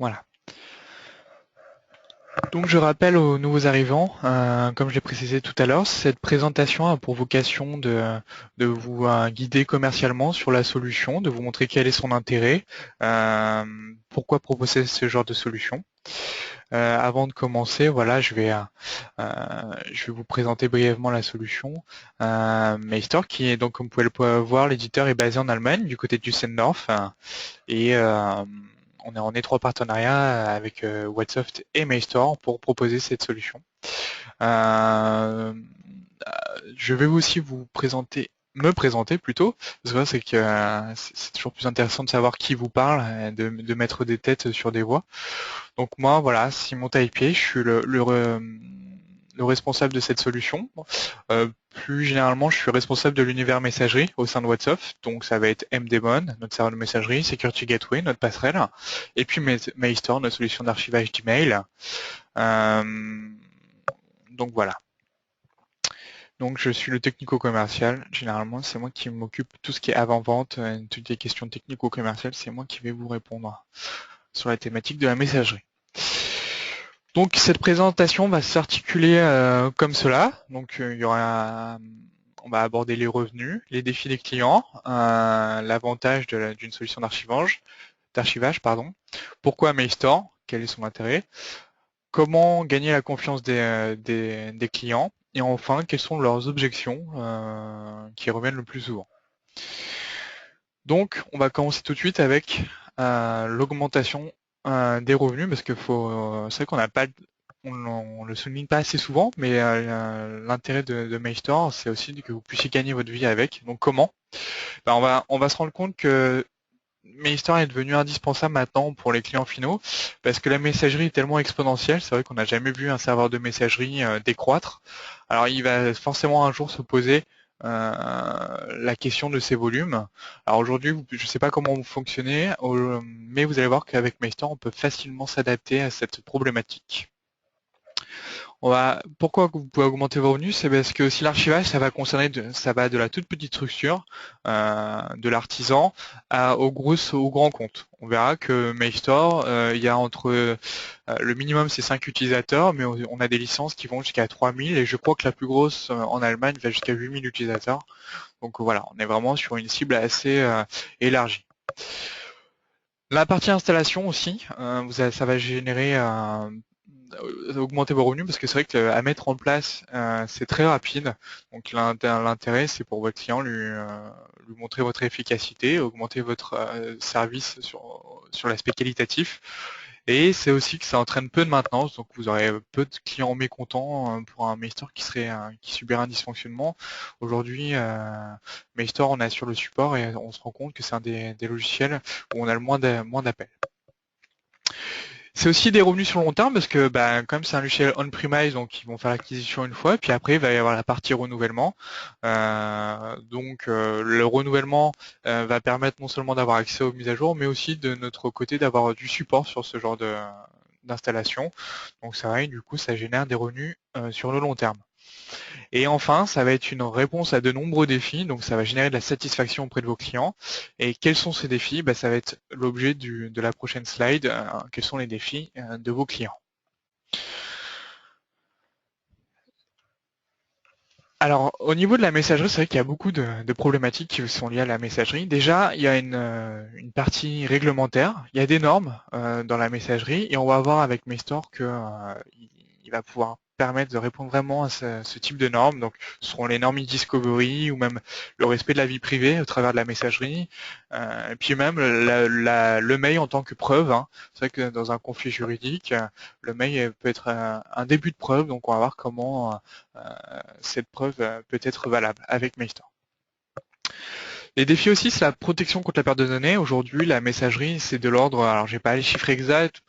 Voilà. Donc je rappelle aux nouveaux arrivants, comme je l'ai précisé tout à l'heure, cette présentation a pour vocation de vous guider commercialement sur la solution, de vous montrer quel est son intérêt, pourquoi proposer ce genre de solution. Avant de commencer, voilà, je vais vous présenter brièvement la solution. Maystor, qui est donc, comme vous pouvez le voir, l'éditeur est basé en Allemagne, du côté du Düsseldorf, et on est en étroit partenariat avec Whatsoft et Maystor pour proposer cette solution. Je vais aussi me présenter plutôt, parce que c'est que c'est toujours plus intéressant de savoir qui vous parle, de mettre des têtes sur des voix. Donc moi, voilà, Simon Taillepied, je suis le responsable de cette solution. Plus généralement, je suis responsable de l'univers messagerie au sein de WhatsApp. Donc ça va être MDMon, notre serveur de messagerie, Security Gateway, notre passerelle, et puis Maystor, notre solution d'archivage d'email. Donc voilà. Donc je suis le technico-commercial. Généralement, c'est moi qui m'occupe de tout ce qui est avant-vente, toutes les questions technico-commerciales, c'est moi qui vais vous répondre sur la thématique de la messagerie. Donc cette présentation va s'articuler comme cela. Donc on va aborder les revenus, les défis des clients, l'avantage d'une solution d'archivage, pourquoi Maystor, quel est son intérêt, comment gagner la confiance des clients, et enfin quelles sont leurs objections qui reviennent le plus souvent. Donc on va commencer tout de suite avec l'augmentation des revenus, parce que c'est vrai qu'on n'a pas on le souligne pas assez souvent, mais l'intérêt de Maystor, c'est aussi que vous puissiez gagner votre vie avec. Donc comment? Ben, on va se rendre compte que Maystor est devenu indispensable maintenant pour les clients finaux, parce que la messagerie est tellement exponentielle. C'est vrai qu'on n'a jamais vu un serveur de messagerie décroître. Alors il va forcément un jour se poser la question de ces volumes. Alors aujourd'hui, je ne sais pas comment vous fonctionnez, mais vous allez voir qu'avec Maystor, on peut facilement s'adapter à cette problématique. Pourquoi vous pouvez augmenter vos revenus? C'est parce que si l'archivage, ça va de la toute petite structure, de l'artisan, au grand compte. On verra que Maystor, il y a le minimum c'est 5 utilisateurs, mais on a des licences qui vont jusqu'à 3000, et je crois que la plus grosse en Allemagne va jusqu'à 8000 utilisateurs. Donc voilà, on est vraiment sur une cible assez élargie. La partie installation aussi, ça va générer augmenter vos revenus, parce que c'est vrai qu'à mettre en place, c'est très rapide. Donc l'intérêt, c'est pour votre client lui montrer votre efficacité, augmenter votre service sur l'aspect qualitatif. Et c'est aussi que ça entraîne peu de maintenance, donc vous aurez peu de clients mécontents pour un Maystor qui subirait un dysfonctionnement. Aujourd'hui, Maystor, on assure le support et on se rend compte que c'est un des logiciels où on a le moins d'appels. C'est aussi des revenus sur le long terme, parce que comme c'est un logiciel on-premise, donc ils vont faire l'acquisition une fois, puis après il va y avoir la partie renouvellement. Le renouvellement va permettre non seulement d'avoir accès aux mises à jour, mais aussi de notre côté d'avoir du support sur ce genre d'installation. Donc c'est vrai, du coup ça génère des revenus sur le long terme. Et enfin, ça va être une réponse à de nombreux défis, donc ça va générer de la satisfaction auprès de vos clients. Et quels sont ces défis? Ça va être l'objet de la prochaine slide. Quels sont les défis de vos clients? Alors, au niveau de la messagerie, c'est vrai qu'il y a beaucoup de problématiques qui sont liées à la messagerie. Déjà, il y a une partie réglementaire, il y a des normes dans la messagerie, et on va voir avec Maystor que il va pouvoir permettre de répondre vraiment à ce type de normes. Donc, ce seront les normes e-discovery, ou même le respect de la vie privée au travers de la messagerie, et puis même le mail en tant que preuve, hein. C'est vrai que dans un conflit juridique, le mail peut être un début de preuve, donc on va voir comment cette preuve peut être valable avec Maystor. Les défis aussi, c'est la protection contre la perte de données. Aujourd'hui, la messagerie, c'est de l'ordre, alors j'ai pas les chiffres exacts,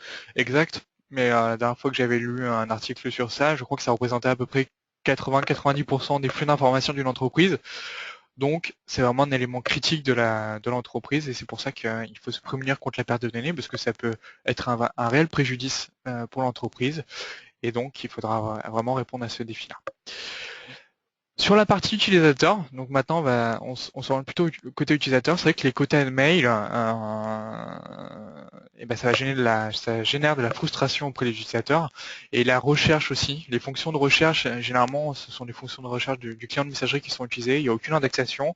mais la dernière fois que j'avais lu un article sur ça, je crois que ça représentait à peu près 80-90% des flux d'informations d'une entreprise. Donc, c'est vraiment un élément critique de l'entreprise, et c'est pour ça qu'il faut se prémunir contre la perte de données, parce que ça peut être un réel préjudice pour l'entreprise, et donc il faudra vraiment répondre à ce défi-là. Sur la partie utilisateur, donc maintenant on s'oriente plutôt côté utilisateur. C'est vrai que les quotas de mail, et ben ça génère de la frustration auprès des utilisateurs et la recherche aussi. Les fonctions de recherche, généralement, ce sont des fonctions de recherche du client de messagerie qui sont utilisées. Il n'y a aucune indexation.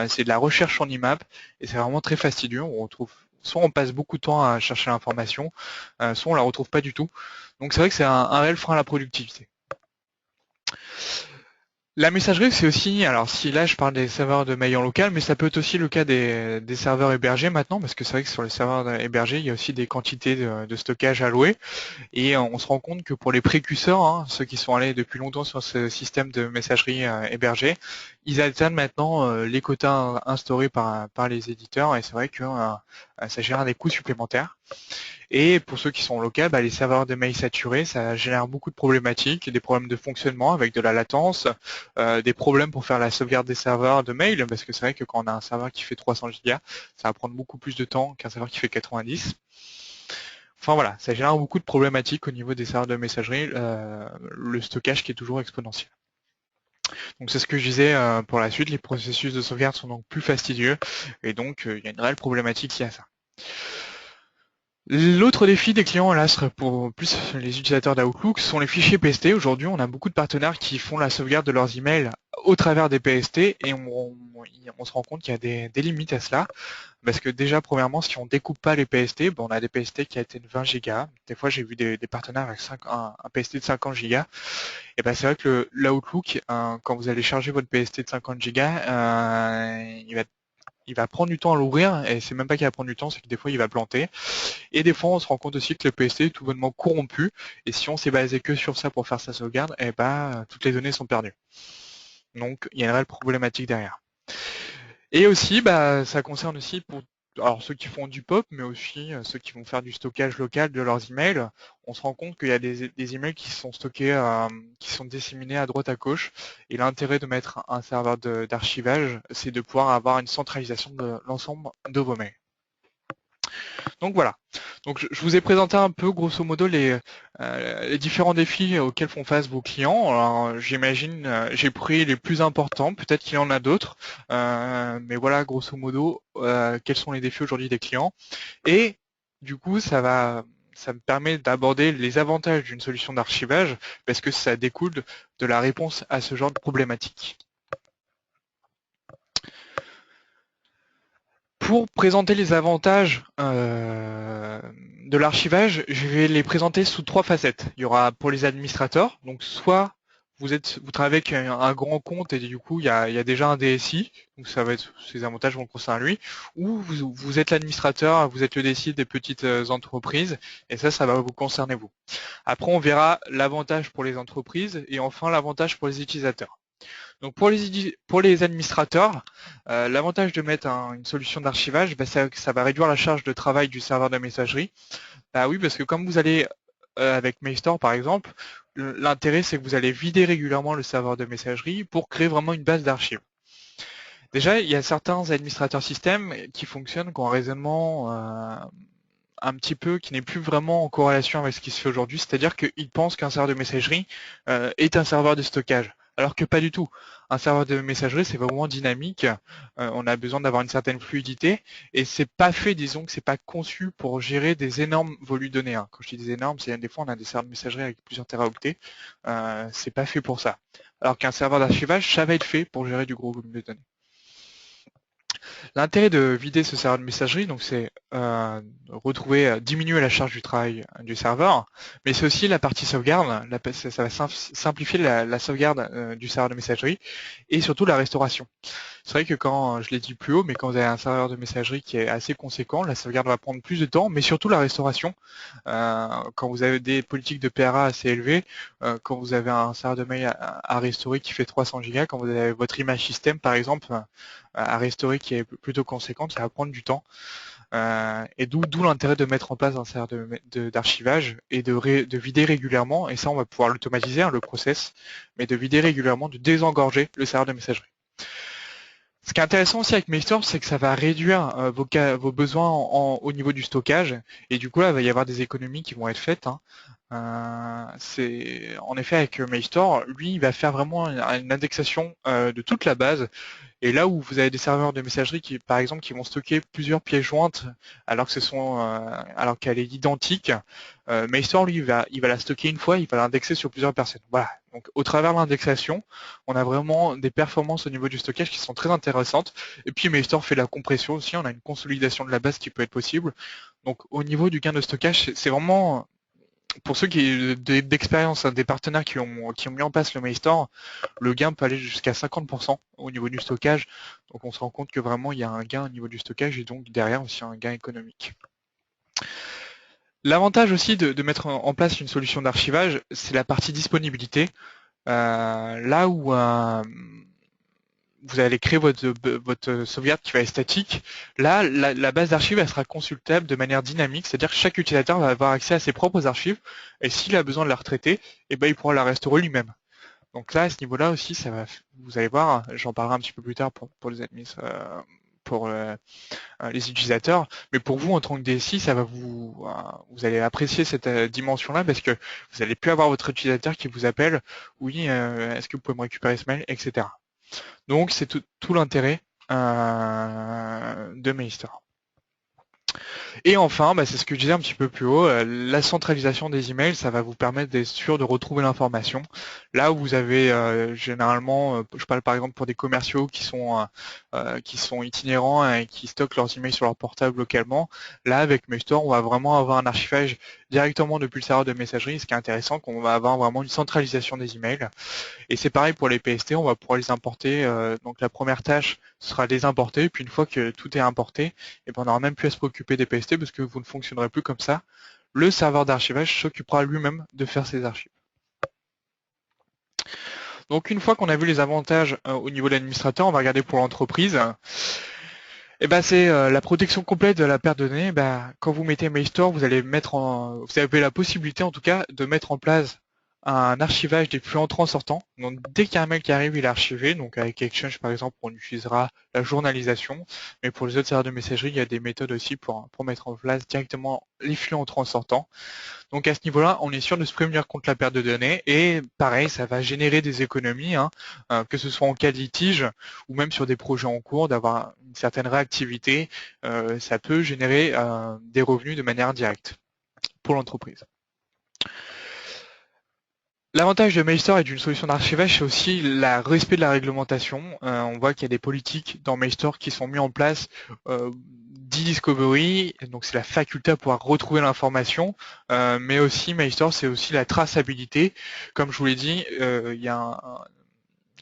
C'est de la recherche en IMAP et c'est vraiment très fastidieux. On retrouve soit on passe beaucoup de temps à chercher l'information, soit on la retrouve pas du tout. Donc c'est vrai que c'est un réel frein à la productivité. La messagerie, c'est aussi, alors si là je parle des serveurs de mail en local, mais ça peut être aussi le cas des serveurs hébergés maintenant, parce que c'est vrai que sur les serveurs hébergés, il y a aussi des quantités de stockage allouées, et on se rend compte que pour les précurseurs, hein, ceux qui sont allés depuis longtemps sur ce système de messagerie hébergée, ils atteignent maintenant les quotas instaurés par les éditeurs, et c'est vrai que ça génère des coûts supplémentaires. Et pour ceux qui sont locaux, les serveurs de mail saturés, ça génère beaucoup de problématiques, des problèmes de fonctionnement avec de la latence, des problèmes pour faire la sauvegarde des serveurs de mail, parce que c'est vrai que quand on a un serveur qui fait 300 gigas, ça va prendre beaucoup plus de temps qu'un serveur qui fait 90. Enfin voilà, ça génère beaucoup de problématiques au niveau des serveurs de messagerie, le stockage qui est toujours exponentiel. Donc c'est ce que je disais pour la suite, les processus de sauvegarde sont donc plus fastidieux, et donc il y a une réelle problématique liée à ça. L'autre défi des clients, là, serait pour plus les utilisateurs d'Outlook, sont les fichiers PST. Aujourd'hui, on a beaucoup de partenaires qui font la sauvegarde de leurs emails au travers des PST et on se rend compte qu'il y a des limites à cela. Parce que déjà, premièrement, si on découpe pas les PST, on a des PST qui atteignent 20 gigas. Des fois, j'ai vu des partenaires avec un PST de 50 gigas. Et c'est vrai que l'Outlook, quand vous allez charger votre PST de 50 gigas, il va prendre du temps à l'ouvrir et c'est même pas qu'il va prendre du temps, c'est que des fois il va planter. Et des fois, on se rend compte aussi que le PST est tout bonnement corrompu. Et si on s'est basé que sur ça pour faire sa sauvegarde, toutes les données sont perdues. Donc, il y a une réelle problématique derrière. Et aussi, ça concerne aussi pour alors ceux qui font du POP, mais aussi ceux qui vont faire du stockage local de leurs emails. On se rend compte qu'il y a des emails qui sont stockés, qui sont disséminés à droite à gauche. Et l'intérêt de mettre un serveur d'archivage, c'est de pouvoir avoir une centralisation de l'ensemble de vos mails. Donc voilà. Donc je vous ai présenté un peu grosso modo les différents défis auxquels font face vos clients. Alors j'imagine, j'ai pris les plus importants, peut-être qu'il y en a d'autres, mais voilà grosso modo quels sont les défis aujourd'hui des clients. Et du coup ça me permet d'aborder les avantages d'une solution d'archivage parce que ça découle de la réponse à ce genre de problématique. Pour présenter les avantages de l'archivage, je vais les présenter sous trois facettes. Il y aura pour les administrateurs, donc soit vous travaillez avec un grand compte et du coup il y a déjà un DSI, donc ça va être ces avantages vont concerner lui, ou vous êtes l'administrateur, vous êtes le DSI des petites entreprises et ça va vous concerner vous. Après on verra l'avantage pour les entreprises et enfin l'avantage pour les utilisateurs. Donc pour les administrateurs, l'avantage de mettre une solution d'archivage, ça va réduire la charge de travail du serveur de messagerie. Bah oui, parce que comme vous allez avec Mailstore par exemple, l'intérêt c'est que vous allez vider régulièrement le serveur de messagerie pour créer vraiment une base d'archives. Déjà, il y a certains administrateurs système qui fonctionnent, qui ont un raisonnement un petit peu qui n'est plus vraiment en corrélation avec ce qui se fait aujourd'hui, c'est-à-dire qu'ils pensent qu'un serveur de messagerie est un serveur de stockage, alors que pas du tout. Un serveur de messagerie, c'est vraiment dynamique, on a besoin d'avoir une certaine fluidité, et c'est pas fait, disons que c'est pas conçu pour gérer des énormes volumes de données. Hein. Quand je dis des énormes, c'est des fois on a des serveurs de messagerie avec plusieurs téraoctets, c'est pas fait pour ça. Alors qu'un serveur d'archivage, ça va être fait pour gérer du gros volume de données. L'intérêt de vider ce serveur de messagerie, donc c'est diminuer la charge du travail du serveur, mais c'est aussi la partie sauvegarde, ça va simplifier la sauvegarde du serveur de messagerie et surtout la restauration. C'est vrai que quand, je l'ai dit plus haut, mais quand vous avez un serveur de messagerie qui est assez conséquent, la sauvegarde va prendre plus de temps, mais surtout la restauration. Quand vous avez des politiques de PRA assez élevées, quand vous avez un serveur de mail à restaurer qui fait 300 Go, quand vous avez votre image système par exemple à restaurer qui est plutôt conséquente, ça va prendre du temps. Et d'où l'intérêt de mettre en place un serveur d'archivage et de vider régulièrement, et ça on va pouvoir l'automatiser, hein, le process, mais de vider régulièrement, de désengorger le serveur de messagerie. Ce qui est intéressant aussi avec Mailstore, c'est que ça va réduire vos besoins au niveau du stockage, et du coup là, il va y avoir des économies qui vont être faites, hein. C'est en effet avec Mailstore, lui, il va faire vraiment une indexation de toute la base. Et là où vous avez des serveurs de messagerie qui, par exemple, qui vont stocker plusieurs pièces jointes alors que alors qu'elle est identique, Mailstore, lui, il va la stocker une fois, il va l'indexer sur plusieurs personnes. Voilà. Donc, au travers de l'indexation, on a vraiment des performances au niveau du stockage qui sont très intéressantes. Et puis, Mailstore fait la compression aussi. On a une consolidation de la base qui peut être possible. Donc, au niveau du gain de stockage, c'est vraiment pour ceux d'expérience, hein, des partenaires qui ont mis en place le Mailstore, le gain peut aller jusqu'à 50% au niveau du stockage. Donc on se rend compte que vraiment il y a un gain au niveau du stockage et donc derrière aussi un gain économique. L'avantage aussi de mettre en place une solution d'archivage, c'est la partie disponibilité. Là où vous allez créer votre sauvegarde qui va être statique. Là, la base d'archives elle sera consultable de manière dynamique, c'est-à-dire que chaque utilisateur va avoir accès à ses propres archives, et s'il a besoin de la retraiter, eh ben, il pourra la restaurer lui-même. Donc là, à ce niveau-là aussi, vous allez voir, j'en parlerai un petit peu plus tard pour les admins, pour les utilisateurs, mais pour vous en tant que DSI, vous allez apprécier cette dimension-là parce que vous allez plus avoir votre utilisateur qui vous appelle, oui, est-ce que vous pouvez me récupérer ce mail, etc. Donc c'est tout l'intérêt de Mailstore. Et enfin, c'est ce que je disais un petit peu plus haut, la centralisation des emails, ça va vous permettre d'être sûr de retrouver l'information. Là où vous avez généralement, je parle par exemple pour des commerciaux qui sont itinérants et qui stockent leurs emails sur leur portable localement, là avec Mailstore, on va vraiment avoir un archivage directement depuis le serveur de messagerie, ce qui est intéressant, qu'on va avoir vraiment une centralisation des emails. Et c'est pareil pour les PST, on va pouvoir les importer. Donc la première tâche sera de les importer, puis une fois que tout est importé, et ben on n'aura même plus à se préoccuper des PST parce que vous ne fonctionnerez plus comme ça. Le serveur d'archivage s'occupera lui-même de faire ses archives. Donc une fois qu'on a vu les avantages au niveau de l'administrateur, on va regarder pour l'entreprise. Et c'est la protection complète de la perte de données. Quand vous mettez Mailstore, vous avez la possibilité en tout cas de mettre en place un archivage des flux entrants sortants. Donc dès qu'il y a un mail qui arrive, il est archivé. Donc avec Exchange par exemple, on utilisera la journalisation. Mais pour les autres serveurs de messagerie, il y a des méthodes aussi pour mettre en place directement les flux entrants sortants. Donc à ce niveau-là, on est sûr de se prémunir contre la perte de données et pareil, ça va générer des économies, hein, que ce soit en cas de litige ou même sur des projets en cours, d'avoir une certaine réactivité, ça peut générer des revenus de manière directe pour l'entreprise. L'avantage de Mailstore et d'une solution d'archivage, c'est aussi le respect de la réglementation. On voit qu'il y a des politiques dans Mailstore qui sont mises en place d'e-discovery, donc c'est la faculté à pouvoir retrouver l'information, mais aussi Mailstore, c'est aussi la traçabilité. Comme je vous l'ai dit, il y a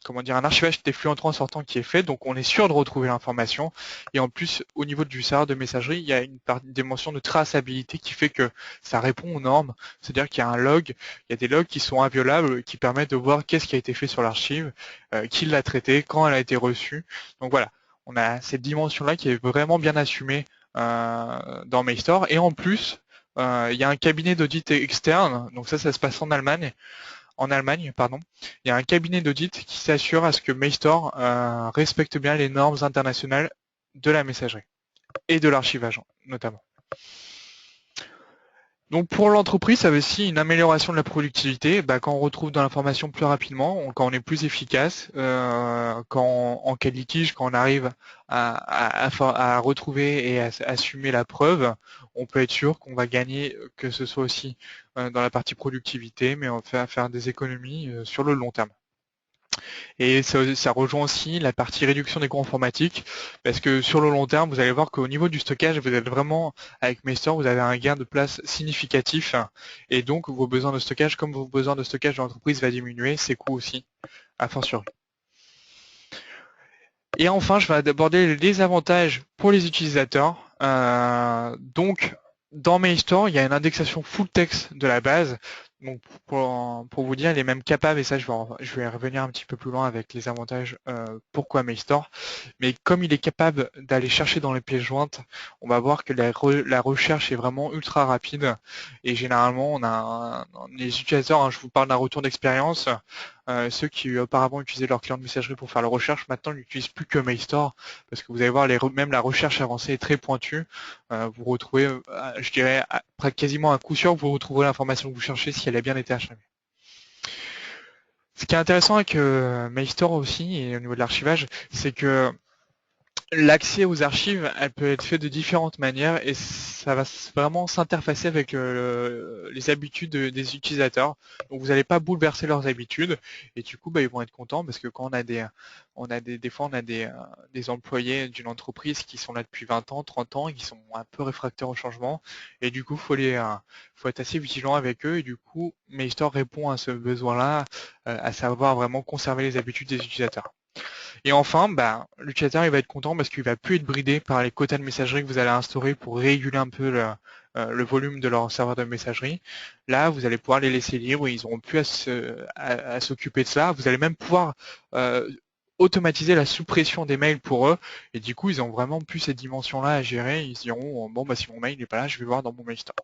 un archivage des flux entrants sortants qui est fait, donc on est sûr de retrouver l'information. Et en plus, au niveau du serveur de messagerie, il y a une dimension de traçabilité qui fait que ça répond aux normes. C'est-à-dire qu'il y a un log, il y a des logs qui sont inviolables, qui permettent de voir qu'est-ce qui a été fait sur l'archive, qui l'a traité, quand elle a été reçue. Donc voilà, on a cette dimension-là qui est vraiment bien assumée dans Mailstore. Et en plus, il y a un cabinet d'audit externe, donc ça se passe en Allemagne, pardon, il y a un cabinet d'audit qui s'assure à ce que Mailstore respecte bien les normes internationales de la messagerie et de l'archivage notamment. Donc pour l'entreprise, ça veut aussi une amélioration de la productivité. Quand on retrouve de l'information plus rapidement, quand on est plus efficace, quand en cas de litige, quand on arrive à retrouver et à assumer la preuve, on peut être sûr qu'on va gagner, que ce soit aussi dans la partie productivité, mais on va faire des économies sur le long terme. Et ça rejoint aussi la partie réduction des coûts informatiques, parce que sur le long terme, vous allez voir qu'au niveau du stockage, vous êtes vraiment, avec Mailstore, vous avez un gain de place significatif, et donc vos besoins de stockage, comme vos besoins de stockage de l'entreprise va diminuer, ses coûts aussi, à fortiori. Et enfin, je vais aborder les avantages pour les utilisateurs. Donc, dans Mailstore, il y a une indexation full text de la base. Donc, pour vous dire, il est même capable, et ça je vais revenir un petit peu plus loin avec les avantages, pourquoi Mailstore. Mais comme il est capable d'aller chercher dans les pièces jointes, on va voir que la recherche est vraiment ultra rapide. Et généralement, les utilisateurs, je vous parle d'un retour d'expérience, Ceux qui auparavant utilisaient leur client de messagerie pour faire la recherche, maintenant n'utilisent plus que Mailstore, parce que vous allez voir, même la recherche avancée est très pointue. Vous retrouvez, je dirais, quasiment à coup sûr, vous retrouverez l'information que vous cherchez si elle a bien été HTML. Ce qui est intéressant avec Mailstore aussi, et au niveau de l'archivage, c'est que l'accès aux archives, elle peut être fait de différentes manières et ça va vraiment s'interfacer avec les habitudes des utilisateurs. Donc vous n'allez pas bouleverser leurs habitudes et du coup ils vont être contents parce que quand des fois on a des employés d'une entreprise qui sont là depuis 20 ans, 30 ans et qui sont un peu réfractaires au changement et du coup faut être assez vigilant avec eux et du coup Mailstore répond à ce besoin-là, à savoir vraiment conserver les habitudes des utilisateurs. Et enfin, l'utilisateur il va être content parce qu'il va plus être bridé par les quotas de messagerie que vous allez instaurer pour réguler un peu le volume de leur serveur de messagerie. Là, vous allez pouvoir les laisser libres, ils n'auront plus à s'occuper de ça. Vous allez même pouvoir euh, automatiser la suppression des mails pour eux. Et du coup, ils ont vraiment plus cette dimension-là à gérer. Ils se diront, bon, si mon mail n'est pas là, je vais voir dans mon mail store.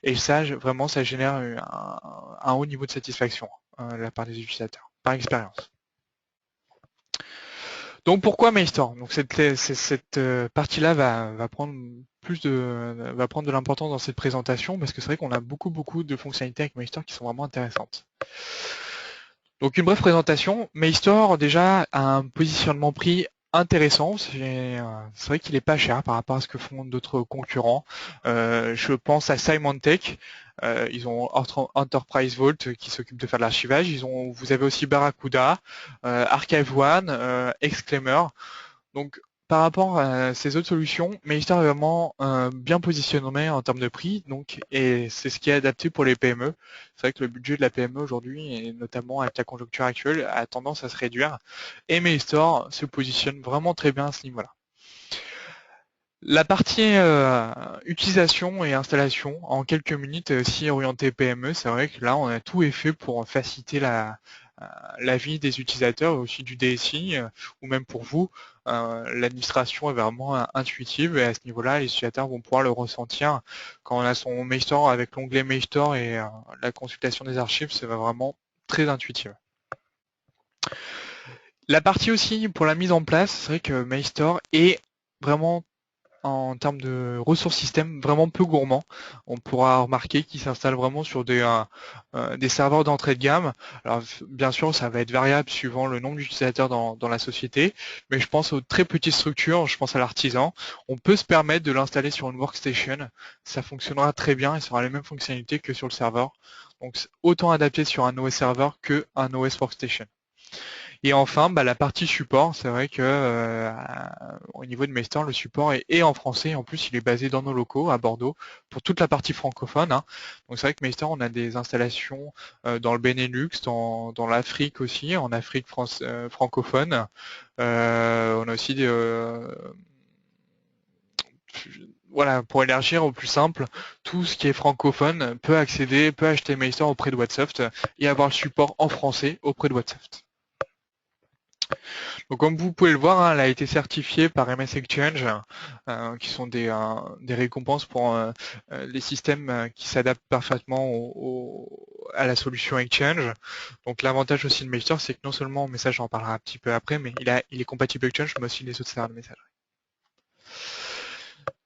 Et ça, vraiment, ça génère un haut niveau de satisfaction de la part des utilisateurs, par expérience. Donc pourquoi Mailstore? Donc cette partie-là va prendre de l'importance dans cette présentation parce que c'est vrai qu'on a beaucoup de fonctionnalités avec Mailstore qui sont vraiment intéressantes. Donc une brève présentation. Mailstore déjà a un positionnement prix intéressant. C'est vrai qu'il est pas cher par rapport à ce que font d'autres concurrents. Je pense à Symantec. Ils ont Enterprise Vault qui s'occupe de faire de l'archivage. Vous avez aussi Barracuda, Archive One, Exclaimer. Donc par rapport à ces autres solutions, Mailstore est vraiment bien positionné en termes de prix, et c'est ce qui est adapté pour les PME. C'est vrai que le budget de la PME aujourd'hui, et notamment avec la conjoncture actuelle, a tendance à se réduire, et Mailstore se positionne vraiment très bien à ce niveau-là. La partie utilisation et installation en quelques minutes est aussi orientée PME. C'est vrai que là, on a tout est fait pour faciliter la vie des utilisateurs et aussi du DSI, ou même pour vous. L'administration est vraiment intuitive et à ce niveau-là, les utilisateurs vont pouvoir le ressentir. Quand on a son Mailstore avec l'onglet Mailstore et la consultation des archives, c'est vraiment très intuitif. La partie aussi pour la mise en place, c'est vrai que Mailstore est vraiment en termes de ressources système vraiment peu gourmand. On pourra remarquer qu'il s'installe vraiment sur des serveurs d'entrée de gamme. Alors bien sûr, ça va être variable suivant le nombre d'utilisateurs dans la société, mais je pense aux très petites structures, je pense à l'artisan. On peut se permettre de l'installer sur une workstation. Ça fonctionnera très bien et ça aura les mêmes fonctionnalités que sur le serveur. Donc autant adapté sur un OS serveur que un OS workstation. Et enfin, la partie support, c'est vrai que au niveau de Mailstore, le support est en français. En plus, il est basé dans nos locaux à Bordeaux pour toute la partie francophone. Hein. Donc c'est vrai que Mailstore, on a des installations dans le Benelux, dans l'Afrique aussi, en Afrique francophone. On a aussi voilà, pour élargir au plus simple, tout ce qui est francophone peut acheter Mailstore auprès de Whatsoft et avoir le support en français auprès de Whatsoft. Donc, comme vous pouvez le voir, hein, elle a été certifiée par MS Exchange, qui sont des récompenses pour les systèmes qui s'adaptent parfaitement à la solution Exchange. Donc l'avantage aussi de Mailstore, c'est que non seulement, mais ça j'en parlerai un petit peu après, mais il est compatible Exchange, mais aussi les autres serveurs de messagerie.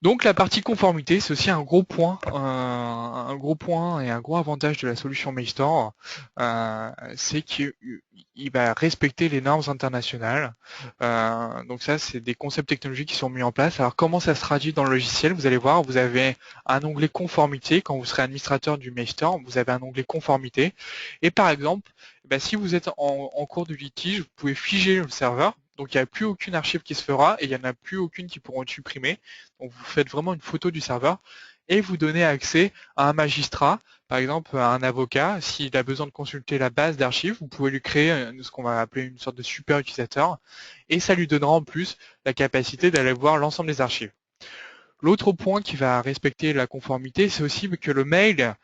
Donc la partie conformité, c'est aussi un gros point et un gros avantage de la solution Mailstore, c'est qu'il va respecter les normes internationales. Donc ça, c'est des concepts technologiques qui sont mis en place. Alors comment ça se traduit dans le logiciel? Vous allez voir, vous avez un onglet conformité. Quand vous serez administrateur du Mailstore, vous avez un onglet conformité. Et par exemple, si vous êtes en cours de litige, vous pouvez figer le serveur. Donc il n'y a plus aucune archive qui se fera et il n'y en a plus aucune qui pourront être supprimées. Donc vous faites vraiment une photo du serveur et vous donnez accès à un magistrat, par exemple à un avocat. S'il a besoin de consulter la base d'archives, vous pouvez lui créer ce qu'on va appeler une sorte de super utilisateur et ça lui donnera en plus la capacité d'aller voir l'ensemble des archives. L'autre point qui va respecter la conformité, c'est aussi que le mail,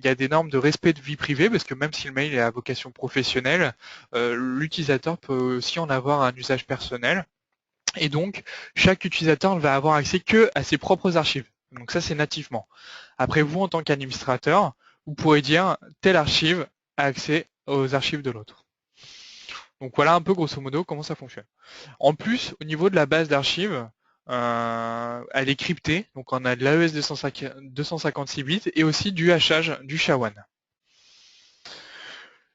il y a des normes de respect de vie privée, parce que même si le mail est à vocation professionnelle, l'utilisateur peut aussi en avoir un usage personnel. Et donc, chaque utilisateur ne va avoir accès que à ses propres archives. Donc ça, c'est nativement. Après, vous, en tant qu'administrateur, vous pourrez dire telle archive a accès aux archives de l'autre. Donc voilà un peu grosso modo comment ça fonctionne. En plus, au niveau de la base d'archives, elle est cryptée, donc on a de l'AES 256 bits et aussi du hachage du SHA-1.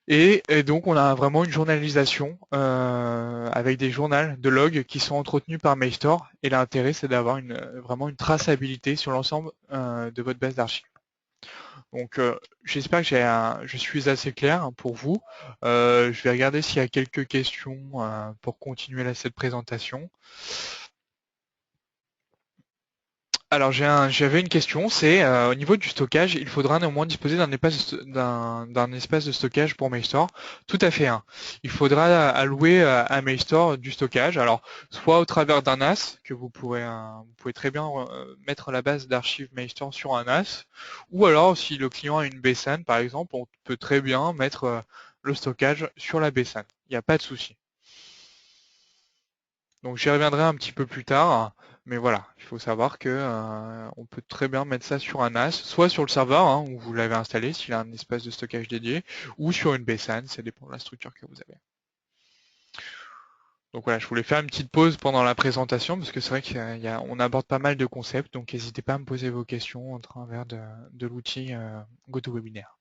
Et donc on a vraiment une journalisation avec des journaux de logs qui sont entretenus par Mailstore. Et l'intérêt c'est d'avoir vraiment une traçabilité sur l'ensemble de votre base d'archives. Donc j'espère que je suis assez clair pour vous. Je vais regarder s'il y a quelques questions pour continuer cette présentation. Alors j'avais une question, c'est au niveau du stockage, il faudra néanmoins disposer d'un espace de stockage pour Mailstore. Tout à fait. Hein. Il faudra allouer à Mailstore du stockage. Alors soit au travers d'un NAS que vous pouvez très bien mettre la base d'archives Mailstore sur un NAS, ou alors si le client a une BSAN par exemple, on peut très bien mettre le stockage sur la BSAN. Il n'y a pas de souci. Donc j'y reviendrai un petit peu plus tard, mais voilà, il faut savoir que on peut très bien mettre ça sur un NAS, soit sur le serveur hein, où vous l'avez installé, s'il a un espace de stockage dédié, ou sur une BSAN, ça dépend de la structure que vous avez. Donc voilà, je voulais faire une petite pause pendant la présentation parce que c'est vrai qu'on aborde pas mal de concepts, donc n'hésitez pas à me poser vos questions au travers de l'outil GoToWebinar.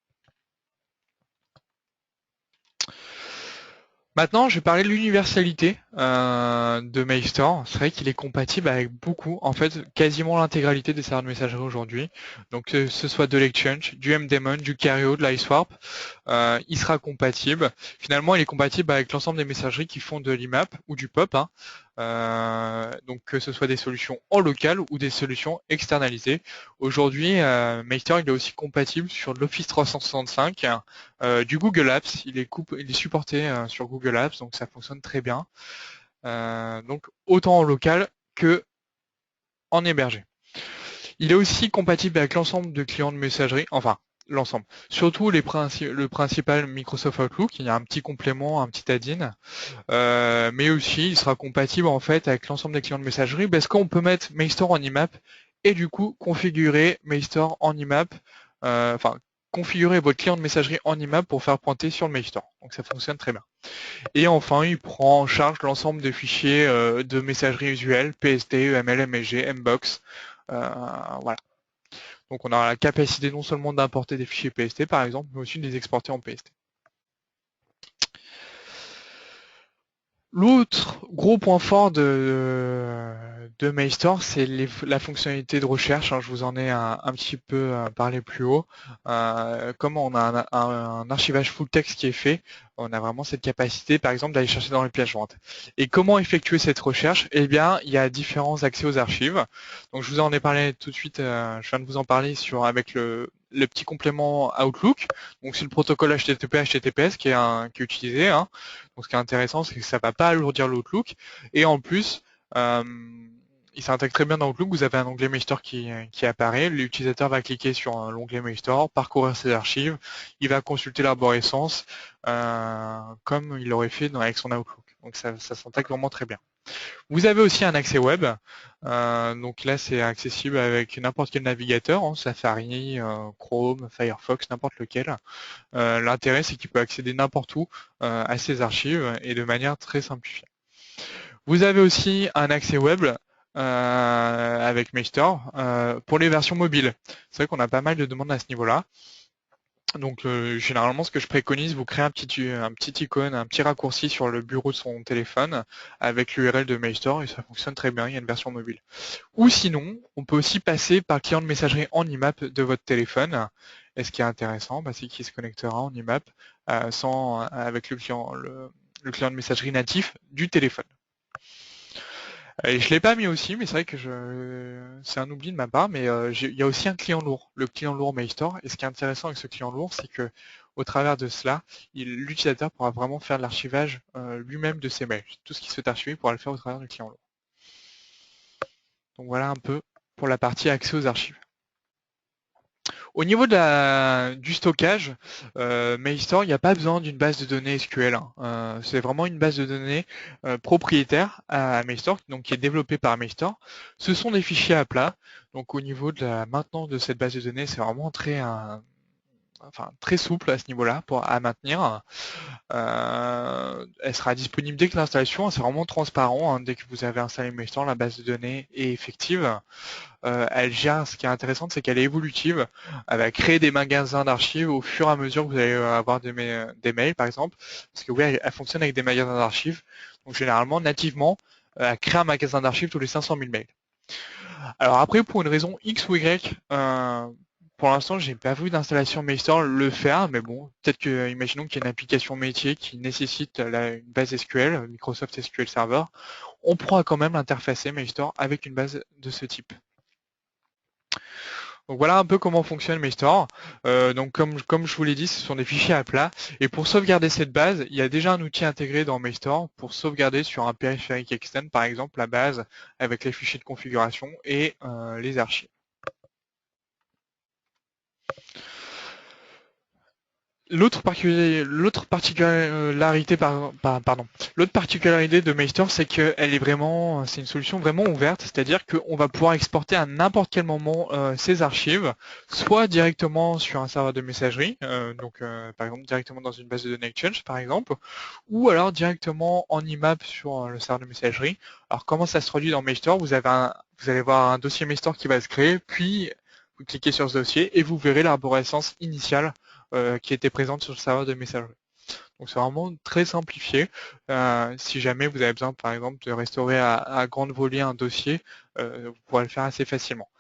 Maintenant, je vais parler de l'universalité de Mailstore. C'est vrai qu'il est compatible avec beaucoup, en fait, quasiment l'intégralité des serveurs de messagerie aujourd'hui. Donc, que ce soit de l'Exchange, du MDaemon, du Careo, de l'ISWARP, il sera compatible. Finalement, il est compatible avec l'ensemble des messageries qui font de l'IMAP ou du POP. Hein. Donc, que ce soit des solutions en local ou des solutions externalisées. Aujourd'hui, Mailstore il est aussi compatible sur l'Office 365, du Google Apps. Il est supporté sur Google Apps, donc ça fonctionne très bien. Donc autant en local que en hébergé. Il est aussi compatible avec l'ensemble de clients de messagerie, enfin l'ensemble. Surtout le principal Microsoft Outlook, il y a un petit complément, un petit add-in, mais aussi il sera compatible en fait avec l'ensemble des clients de messagerie parce qu'on peut mettre Mailstore en IMAP et du coup configurer Mailstore en IMAP, enfin configurer votre client de messagerie en IMAP pour faire pointer sur le Mailstore. Donc ça fonctionne très bien. Et enfin, il prend en charge l'ensemble des fichiers de messagerie usuelle, PST, EML, MSG, Mbox. Voilà. Donc on aura la capacité non seulement d'importer des fichiers PST par exemple, mais aussi de les exporter en PST. L'autre gros point fort de Mailstore, c'est la fonctionnalité de recherche. Hein, je vous en ai un petit peu parlé plus haut. Comme on a un archivage full text qui est fait, on a vraiment cette capacité, par exemple, d'aller chercher dans les pièces jointes. Et comment effectuer cette recherche? Eh bien, il y a différents accès aux archives. Donc, je vous en ai parlé tout de suite. Je viens de vous en parler avec le petit complément Outlook. Donc, c'est le protocole HTTP/HTTPS qui est utilisé. Hein. Donc ce qui est intéressant, c'est que ça ne va pas alourdir l'Outlook. Et en plus, euh, il s'intègre très bien dans Outlook. Vous avez un onglet Mailstore qui apparaît. L'utilisateur va cliquer sur l'onglet Mailstore, parcourir ses archives. Il va consulter l'arborescence comme il l'aurait fait avec son Outlook. Donc ça s'intègre vraiment très bien. Vous avez aussi un accès web. Donc là, c'est accessible avec n'importe quel navigateur, hein, Safari, Chrome, Firefox, n'importe lequel. L'intérêt, c'est qu'il peut accéder n'importe où à ces archives et de manière très simplifiée. Vous avez aussi un accès web avec Mailstore pour les versions mobiles. C'est vrai qu'on a pas mal de demandes à ce niveau-là. Donc généralement, ce que je préconise, vous créez un petit icône, un petit raccourci sur le bureau de son téléphone avec l'URL de Mailstore et ça fonctionne très bien, il y a une version mobile. Ou sinon, on peut aussi passer par le client de messagerie en IMAP de votre téléphone. Et ce qui est intéressant, c'est qu'il se connectera en IMAP avec le client de messagerie natif du téléphone. Et je l'ai pas mis aussi, mais c'est vrai que c'est un oubli de ma part, mais il y a aussi un client lourd, le client lourd Mailstore. Et ce qui est intéressant avec ce client lourd, c'est que au travers de cela, l'utilisateur pourra vraiment faire de l'archivage lui-même de ses mails. Tout ce qui se fait archiver pourra le faire au travers du client lourd. Donc voilà un peu pour la partie accès aux archives. Au niveau du stockage, Mailstore, il n'y a pas besoin d'une base de données SQL. Hein. C'est vraiment une base de données propriétaire à Mailstore, donc qui est développée par Mailstore. Ce sont des fichiers à plat. Donc au niveau de la maintenance de cette base de données, c'est vraiment enfin très souple à ce niveau-là à maintenir. Elle sera disponible dès que l'installation, c'est vraiment transparent, hein, dès que vous avez installé Mailstore, la base de données est effective. Elle gère, ce qui est intéressant, c'est qu'elle est évolutive. Elle va créer des magasins d'archives au fur et à mesure que vous allez avoir des mails, par exemple. Parce que oui, elle fonctionne avec des magasins d'archives. Donc généralement, nativement, elle crée un magasin d'archives tous les 500 000 mails. Alors après, pour une raison X ou Y, pour l'instant, j'ai pas vu d'installation Mailstore le faire, mais bon, peut-être que, imaginons qu'il y a une application métier qui nécessite une base SQL, Microsoft SQL Server, on pourra quand même interfacer Mailstore avec une base de ce type. Donc voilà un peu comment fonctionne Mailstore. Donc comme je vous l'ai dit, ce sont des fichiers à plat. Et pour sauvegarder cette base, il y a déjà un outil intégré dans Mailstore pour sauvegarder sur un périphérique externe, par exemple, la base avec les fichiers de configuration et les archives. L'autre particularité, l'autre particularité de Mailstore, c'est c'est une solution vraiment ouverte, c'est-à-dire qu'on va pouvoir exporter à n'importe quel moment ces archives, soit directement sur un serveur de messagerie, par exemple directement dans une base de données Exchange, par exemple, ou alors directement en IMAP sur le serveur de messagerie. Alors comment ça se traduit dans Mailstore? Vous allez voir un dossier Mailstore qui va se créer, puis vous cliquez sur ce dossier et vous verrez l'arborescence initiale qui était présente sur le serveur de messagerie. Donc c'est vraiment très simplifié. Si jamais vous avez besoin, par exemple, de restaurer à grande volée un dossier, vous pourrez le faire assez facilement.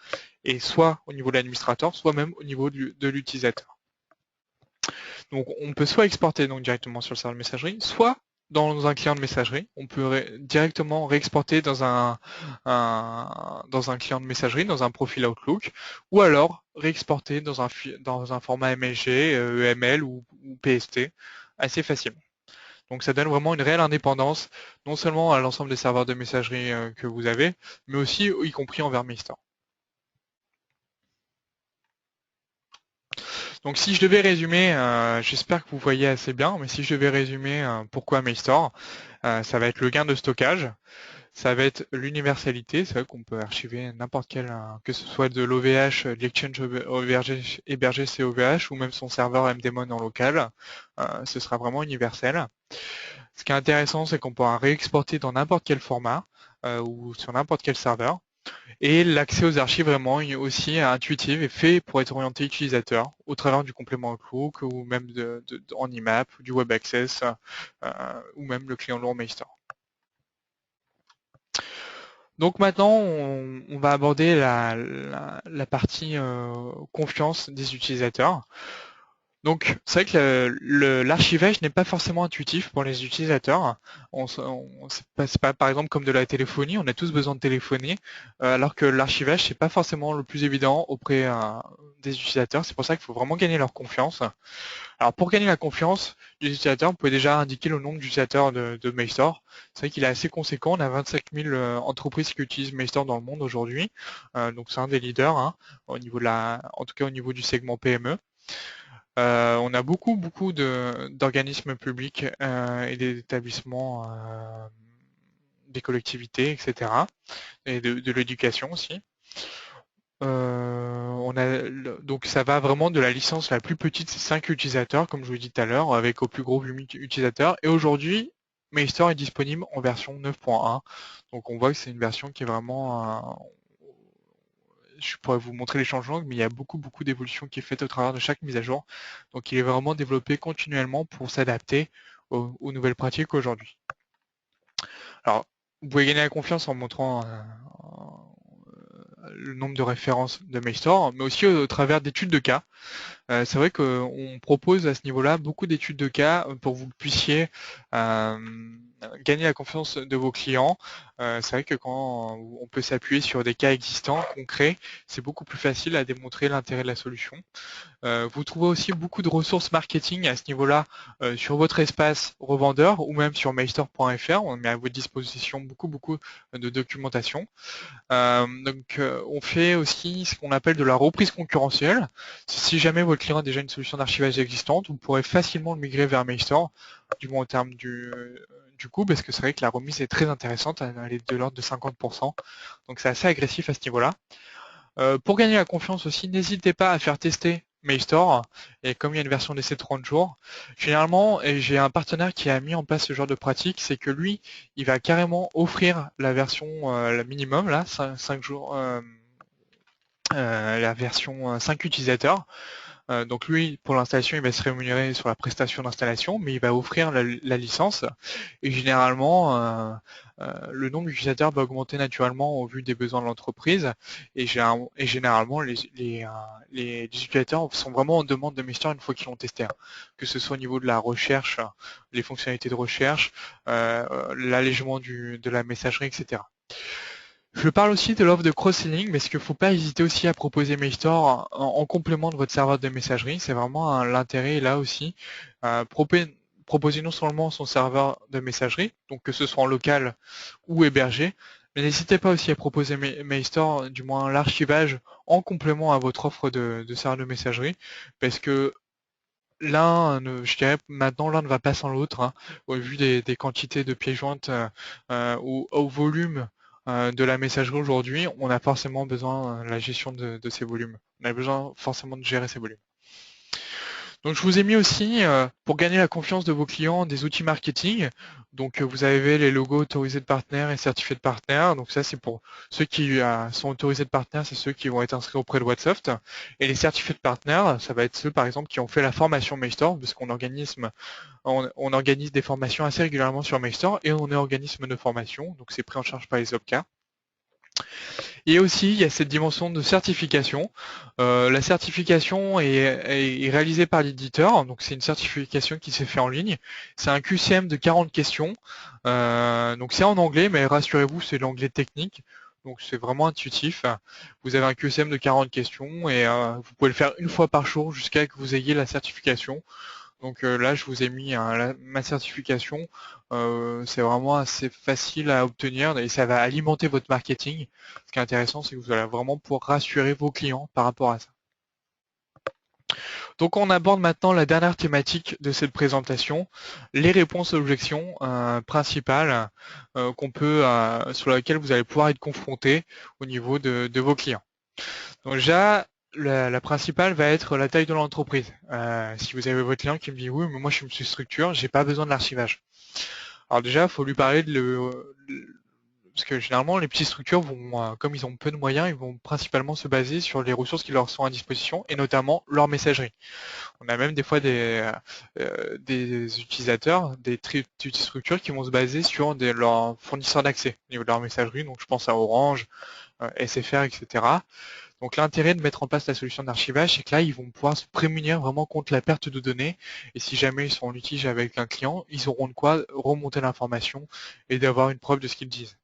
Et soit au niveau de l'administrateur, soit même au niveau de l'utilisateur. Donc on peut soit exporter donc directement sur le serveur de messagerie, soit dans un client de messagerie, on peut directement réexporter dans dans un client de messagerie, dans un profil Outlook, ou alors réexporter dans un format MSG, EML ou PST assez facilement. Donc ça donne vraiment une réelle indépendance, non seulement à l'ensemble des serveurs de messagerie que vous avez, mais aussi y compris envers Mailstore. Donc si je devais résumer, j'espère que vous voyez assez bien, mais si je devais résumer pourquoi Mailstore, ça va être le gain de stockage, ça va être l'universalité, c'est vrai qu'on peut archiver n'importe quel, que ce soit de l'OVH, de l'Exchange hébergé COVH ou même son serveur MDMon en local, ce sera vraiment universel. Ce qui est intéressant, c'est qu'on pourra réexporter dans n'importe quel format ou sur n'importe quel serveur. Et l'accès aux archives vraiment aussi intuitif et fait pour être orienté utilisateur au travers du complément Outlook ou même en IMAP, du Web Access ou même le client lourd Mailstore. Donc maintenant, on va aborder la partie confiance des utilisateurs. Donc c'est vrai que l'archivage n'est pas forcément intuitif pour les utilisateurs. C'est pas par exemple comme de la téléphonie, on a tous besoin de téléphoner, alors que l'archivage c'est pas forcément le plus évident auprès des utilisateurs. C'est pour ça qu'il faut vraiment gagner leur confiance. Alors pour gagner la confiance des utilisateurs, vous pouvez déjà indiquer le nombre d'utilisateurs de Mailstore. C'est vrai qu'il est assez conséquent, on a 25 000 entreprises qui utilisent Mailstore dans le monde aujourd'hui, donc c'est un des leaders hein, en tout cas au niveau du segment PME. On a beaucoup d'organismes publics et des établissements, des collectivités, etc. Et de l'éducation aussi. Donc ça va vraiment de la licence la plus petite, c'est 5 utilisateurs, comme je vous l'ai dit tout à l'heure, avec au plus gros 8 utilisateurs. Et aujourd'hui, Mailstore est disponible en version 9.1. Donc on voit que c'est une version qui est vraiment je pourrais vous montrer les changements, mais il y a beaucoup d'évolutions qui est faite au travers de chaque mise à jour. Donc il est vraiment développé continuellement pour s'adapter aux nouvelles pratiques aujourd'hui. Alors, vous pouvez gagner la confiance en montrant le nombre de références de Mailstore, mais aussi au travers d'études de cas. C'est vrai qu'on propose à ce niveau-là beaucoup d'études de cas pour que vous puissiez gagner la confiance de vos clients. C'est vrai que quand on peut s'appuyer sur des cas existants, concrets, c'est beaucoup plus facile à démontrer l'intérêt de la solution. Vous trouvez aussi beaucoup de ressources marketing à ce niveau-là sur votre espace revendeur ou même sur mailstore.fr. On met à votre disposition beaucoup de documentation. On fait aussi ce qu'on appelle de la reprise concurrentielle. Si jamais votre client a déjà une solution d'archivage existante, vous pourrez facilement le migrer vers Mailstore, du moins en termes du coût, parce que c'est vrai que la remise est très intéressante, elle est de l'ordre de 50%. Donc c'est assez agressif à ce niveau-là. Pour gagner la confiance aussi, n'hésitez pas à faire tester Maystore, et comme il y a une version d'essai de 30 jours, généralement, et j'ai un partenaire qui a mis en place ce genre de pratique, c'est que lui, il va carrément offrir la version la minimum, là, 5 jours, la version 5 utilisateurs. Donc lui, pour l'installation, il va se rémunérer sur la prestation d'installation, mais il va offrir la licence. Et généralement, le nombre d'utilisateurs va augmenter naturellement au vu des besoins de l'entreprise. Et généralement, les utilisateurs sont vraiment en demande de Mistral une fois qu'ils l'ont testé, hein. Que ce soit au niveau de la recherche, les fonctionnalités de recherche, l'allègement de la messagerie, etc. Je parle aussi de l'offre de cross-selling, mais ce qu'il ne faut pas hésiter aussi à proposer Mailstore en complément de votre serveur de messagerie. C'est vraiment l'intérêt là aussi. Euh, propé- Proposer non seulement son serveur de messagerie, donc que ce soit en local ou hébergé, mais n'hésitez pas aussi à proposer Mailstore, du moins l'archivage, en complément à votre offre de serveur de messagerie, parce que je dirais maintenant, l'un ne va pas sans l'autre, hein, au vu des quantités de pièces jointes ou au volume de la messagerie aujourd'hui, on a forcément besoin de la gestion de ces volumes. On a besoin forcément de gérer ces volumes. Donc je vous ai mis aussi, pour gagner la confiance de vos clients, des outils marketing. Donc vous avez les logos autorisés de partenaires et certifiés de partenaires. Donc ça c'est pour ceux qui sont autorisés de partenaires, c'est ceux qui vont être inscrits auprès de Whatsoft. Et les certifiés de partenaires, ça va être ceux par exemple qui ont fait la formation Mailstore, parce on organise des formations assez régulièrement sur Mailstore et on est organisme de formation, donc c'est pris en charge par les OPCA. Et aussi, il y a cette dimension de certification. La certification est réalisée par l'éditeur, donc c'est une certification qui s'est fait en ligne. C'est un QCM de 40 questions. Donc c'est en anglais, mais rassurez-vous, c'est l'anglais technique. Donc c'est vraiment intuitif. Vous avez un QCM de 40 questions et vous pouvez le faire une fois par jour jusqu'à ce que vous ayez la certification. Donc là, je vous ai mis ma certification. C'est vraiment assez facile à obtenir et ça va alimenter votre marketing. Ce qui est intéressant, c'est que vous allez vraiment pouvoir rassurer vos clients par rapport à ça. Donc on aborde maintenant la dernière thématique de cette présentation, les réponses aux objections principales sur lesquelles vous allez pouvoir être confronté au niveau de vos clients. Donc déjà, la principale va être la taille de l'entreprise. Si vous avez votre client qui me dit oui, mais moi je suis une petite structure, j'ai pas besoin de l'archivage. Alors déjà, il faut lui parler parce que généralement les petites structures vont, comme ils ont peu de moyens, ils vont principalement se baser sur les ressources qui leur sont à disposition et notamment leur messagerie. On a même des fois des utilisateurs, des très petites structures qui vont se baser sur leurs fournisseurs d'accès au niveau de leur messagerie. Donc je pense à Orange, SFR, etc. Donc l'intérêt de mettre en place la solution d'archivage, c'est que là, ils vont pouvoir se prémunir vraiment contre la perte de données. Et si jamais ils sont en litige avec un client, ils auront de quoi remonter l'information et d'avoir une preuve de ce qu'ils disent.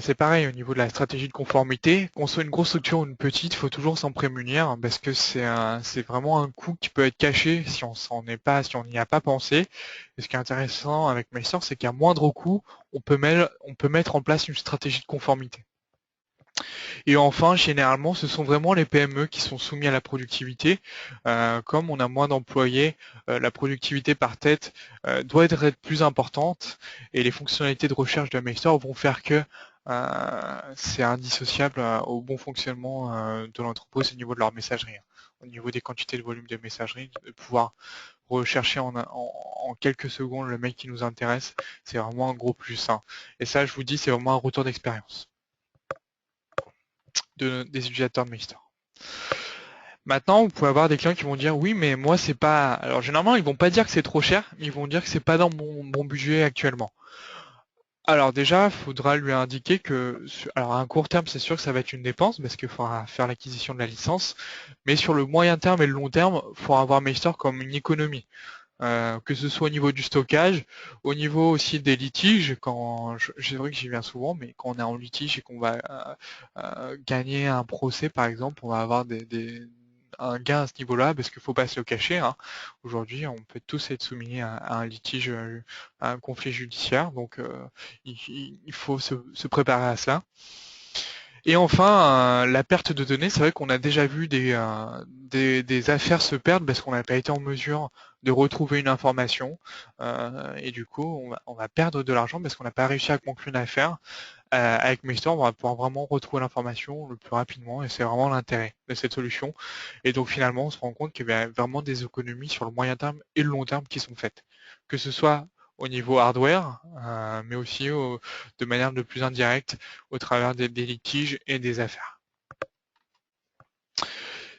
C'est pareil, au niveau de la stratégie de conformité, qu'on soit une grosse structure ou une petite, il faut toujours s'en prémunir parce que c'est vraiment un coût qui peut être caché si on n'y a pas pensé. Et ce qui est intéressant avec Mailstore, c'est qu'à moindre coût, on peut mettre en place une stratégie de conformité. Et enfin, généralement, ce sont vraiment les PME qui sont soumis à la productivité. Comme on a moins d'employés, la productivité par tête doit être plus importante et les fonctionnalités de recherche de Mailstore vont faire que c'est indissociable au bon fonctionnement de l'entreprise au niveau de leur messagerie, hein. Au niveau des quantités de volume de messagerie, de pouvoir rechercher en quelques secondes le mail qui nous intéresse, c'est vraiment un gros plus, hein. Et ça, je vous dis, c'est vraiment un retour d'expérience des utilisateurs de Mailstore. Maintenant, vous pouvez avoir des clients qui vont dire oui, mais moi c'est pas. Alors généralement, ils vont pas dire que c'est trop cher, mais ils vont dire que c'est pas dans mon budget actuellement. Alors déjà, il faudra lui indiquer que, alors à un court terme, c'est sûr que ça va être une dépense parce qu'il faudra faire l'acquisition de la licence, mais sur le moyen terme et le long terme, il faudra avoir Mailstore comme une économie. Que ce soit au niveau du stockage, au niveau aussi des litiges, c'est vrai que j'y viens souvent, mais quand on est en litige et qu'on va gagner un procès par exemple, on va avoir un gain à ce niveau-là, parce qu'il ne faut pas se le cacher, hein. Aujourd'hui, on peut tous être soumis à un litige, à un conflit judiciaire, donc il faut se préparer à cela. Et enfin, la perte de données, c'est vrai qu'on a déjà vu des affaires se perdre parce qu'on n'a pas été en mesure de retrouver une information. Et du coup, on va perdre de l'argent parce qu'on n'a pas réussi à conclure une affaire. Avec Maystor, on va pouvoir vraiment retrouver l'information le plus rapidement et c'est vraiment l'intérêt de cette solution. Et donc finalement, on se rend compte qu'il y a vraiment des économies sur le moyen terme et le long terme qui sont faites. Que ce soit au niveau hardware, mais aussi de manière de plus indirecte au travers des litiges et des affaires.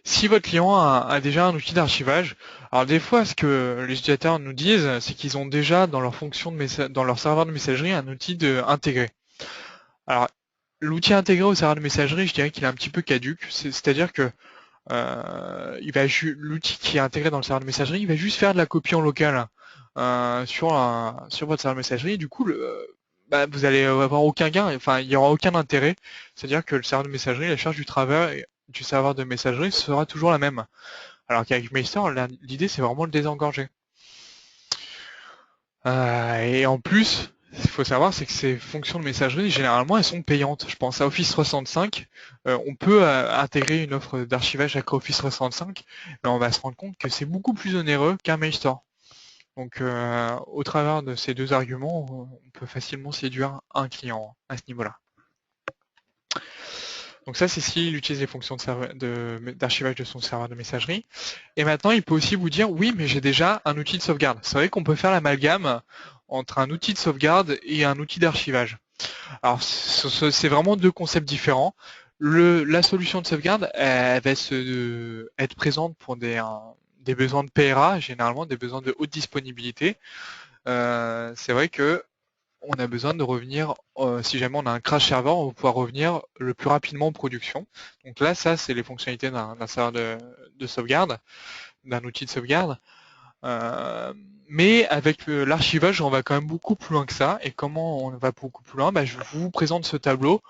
Si votre client a déjà un outil d'archivage, alors des fois, ce que les utilisateurs nous disent, c'est qu'ils ont déjà dans leur fonction dans leur serveur de messagerie un outil intégré. Alors, l'outil intégré au serveur de messagerie, je dirais qu'il est un petit peu caduque. C'est-à-dire que l'outil qui est intégré dans le serveur de messagerie, il va juste faire de la copie en local sur votre serveur de messagerie. Du coup, vous allez avoir aucun gain, enfin, il n'y aura aucun intérêt. C'est-à-dire que le serveur de messagerie, la charge du serveur de messagerie sera toujours la même. Alors qu'avec Maester, l'idée, c'est vraiment le désengorger. Et en plus, ce qu'il faut savoir, c'est que ces fonctions de messagerie, généralement, elles sont payantes. Je pense à Office 365. On peut intégrer une offre d'archivage avec Office 365, mais on va se rendre compte que c'est beaucoup plus onéreux qu'un Mailstore. Donc, au travers de ces deux arguments, on peut facilement séduire un client à ce niveau-là. Donc ça, c'est s'il utilise les fonctions d'archivage de son serveur de messagerie. Et maintenant, il peut aussi vous dire, oui, mais j'ai déjà un outil de sauvegarde. C'est vrai qu'on peut faire l'amalgame entre un outil de sauvegarde et un outil d'archivage. Alors, c'est vraiment deux concepts différents. La solution de sauvegarde, elle va être présente pour des besoins de PRA, généralement des besoins de haute disponibilité. C'est vrai que on a besoin de revenir, si jamais on a un crash serveur, on va pouvoir revenir le plus rapidement en production. Donc là, ça, c'est les fonctionnalités d'un serveur de sauvegarde, d'un outil de sauvegarde. Euh, mais avec l'archivage, on va quand même beaucoup plus loin que ça. Et comment on va beaucoup plus loin? Je vous présente ce tableau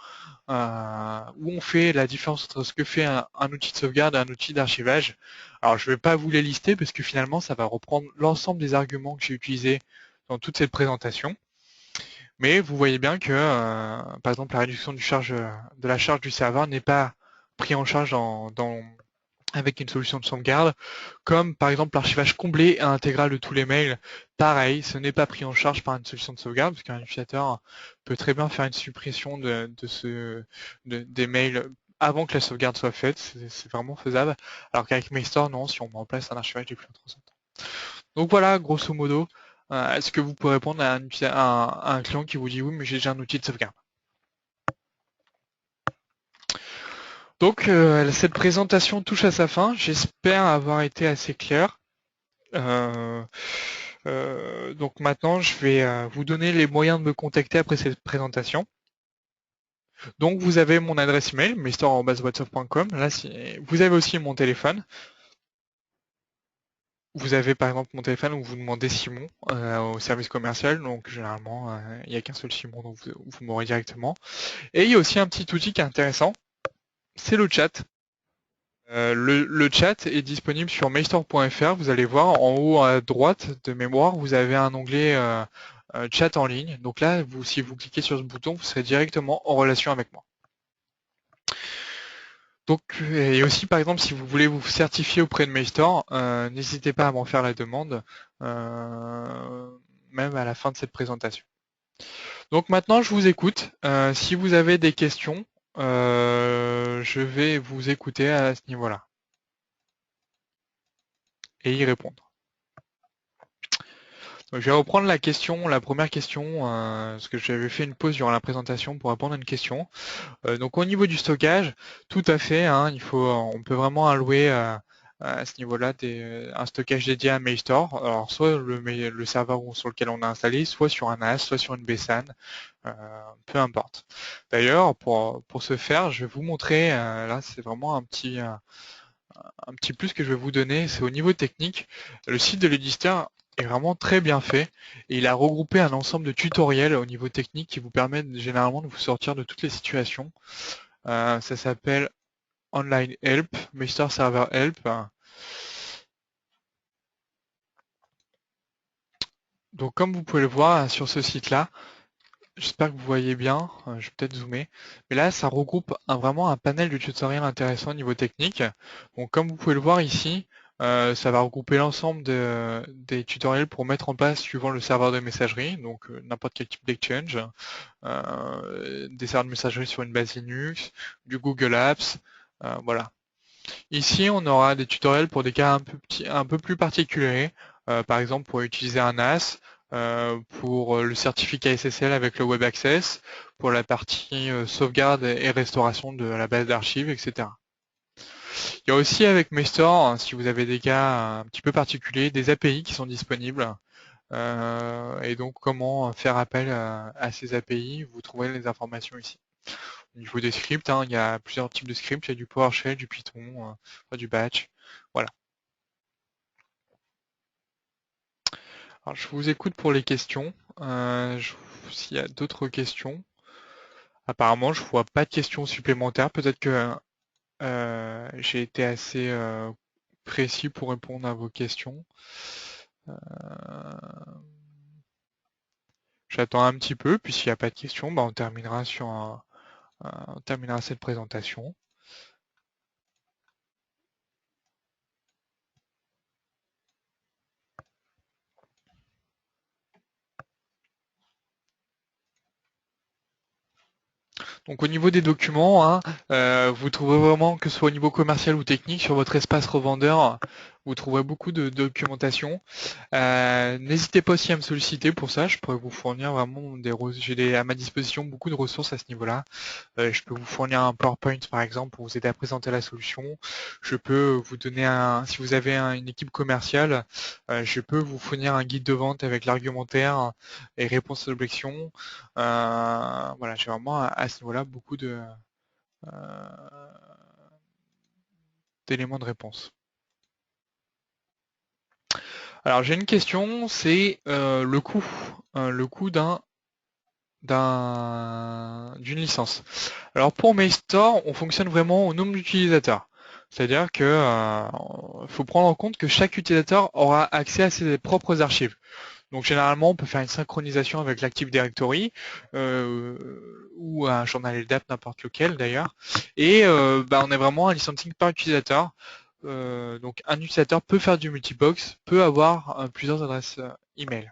où on fait la différence entre ce que fait un outil de sauvegarde et un outil d'archivage. Alors, je ne vais pas vous les lister parce que finalement, ça va reprendre l'ensemble des arguments que j'ai utilisés dans toute cette présentation. Mais vous voyez bien que, par exemple, la réduction de la charge du serveur n'est pas pris en charge avec une solution de sauvegarde, comme par exemple l'archivage complet et intégral de tous les mails. Pareil, ce n'est pas pris en charge par une solution de sauvegarde, parce qu'un utilisateur peut très bien faire une suppression des mails avant que la sauvegarde soit faite, c'est vraiment faisable. Alors qu'avec Mailstore, non, si on met en place un archivage depuis 300 ans. Donc voilà, grosso modo, est-ce que vous pouvez répondre à un client qui vous dit oui, mais j'ai déjà un outil de sauvegarde. Donc cette présentation touche à sa fin. J'espère avoir été assez clair. Donc maintenant, je vais vous donner les moyens de me contacter après cette présentation. Donc vous avez mon adresse email, mr@whatsapp.com. Là, vous avez aussi mon téléphone. Vous avez par exemple mon téléphone où vous demandez Simon au service commercial. Donc généralement, il n'y a qu'un seul Simon, donc vous m'aurez directement. Et il y a aussi un petit outil qui est intéressant, c'est le chat. Le chat est disponible sur mailstore.fr. Vous allez voir en haut à droite de mémoire, vous avez un onglet chat en ligne. Donc là, si vous cliquez sur ce bouton, vous serez directement en relation avec moi. Donc, et aussi par exemple, si vous voulez vous certifier auprès de Mailstore, n'hésitez pas à m'en faire la demande, même à la fin de cette présentation. Donc maintenant, je vous écoute. Si vous avez des questions, je vais vous écouter à ce niveau-là et y répondre. Donc, je vais reprendre la première question, parce que j'avais fait une pause durant la présentation pour répondre à une question. Donc au niveau du stockage, tout à fait, hein, on peut vraiment allouer à ce niveau-là un stockage dédié à Mailstore. Alors soit le serveur sur lequel on a installé, soit sur un NAS, soit sur une BSAN, peu importe. D'ailleurs, pour ce faire, je vais vous montrer, là c'est vraiment un petit plus que je vais vous donner, c'est au niveau technique. Le site de l'éditeur est vraiment très bien fait et il a regroupé un ensemble de tutoriels au niveau technique qui vous permettent généralement de vous sortir de toutes les situations. Ça s'appelle Online Help, Master Server Help. Donc comme vous pouvez le voir sur ce site-là, J'espère que vous voyez bien, je vais peut-être zoomer. Mais là, ça regroupe vraiment un panel de tutoriels intéressants au niveau technique. Donc comme vous pouvez le voir ici, ça va regrouper l'ensemble des tutoriels pour mettre en place suivant le serveur de messagerie, donc n'importe quel type d'exchange, des serveurs de messagerie sur une base Linux, du Google Apps, voilà. Ici, on aura des tutoriels pour des cas un peu plus particuliers, par exemple pour utiliser un NAS, pour le certificat SSL avec le Web Access, pour la partie sauvegarde et restauration de la base d'archives, etc. Il y a aussi avec Mestor, hein, si vous avez des cas un petit peu particuliers, des API qui sont disponibles. Et donc comment faire appel à ces API, vous trouverez les informations ici. Au niveau des scripts, hein, il y a plusieurs types de scripts, il y a du PowerShell, du Python, du Batch. Voilà. Alors, je vous écoute pour les questions. S'il y a d'autres questions, apparemment, je vois pas de questions supplémentaires. Peut-être que j'ai été assez précis pour répondre à vos questions. J'attends un petit peu, puis s'il n'y a pas de questions, bah, on terminera on terminera cette présentation. Donc au niveau des documents, hein, vous trouverez vraiment, que ce soit au niveau commercial ou technique, sur votre espace revendeur, vous trouverez beaucoup de documentation. N'hésitez pas aussi à me solliciter pour ça, je pourrais vous fournir vraiment j'ai à ma disposition beaucoup de ressources à ce niveau-là. Je peux vous fournir un PowerPoint par exemple pour vous aider à présenter la solution. Je peux vous donner si vous avez une équipe commerciale, je peux vous fournir un guide de vente avec l'argumentaire et réponses aux objections. Voilà, j'ai vraiment à ce niveau-là beaucoup euh, d'éléments de réponse. Alors j'ai une question, c'est le coût d'une licence. Alors pour Mailstore, on fonctionne vraiment au nombre d'utilisateurs. C'est-à-dire que faut prendre en compte que chaque utilisateur aura accès à ses propres archives. Donc généralement, on peut faire une synchronisation avec l'Active Directory euh, ou un journal LDAP, n'importe lequel d'ailleurs. Et on est vraiment un licensing par utilisateur. Donc un utilisateur peut faire du multibox, peut avoir plusieurs adresses email.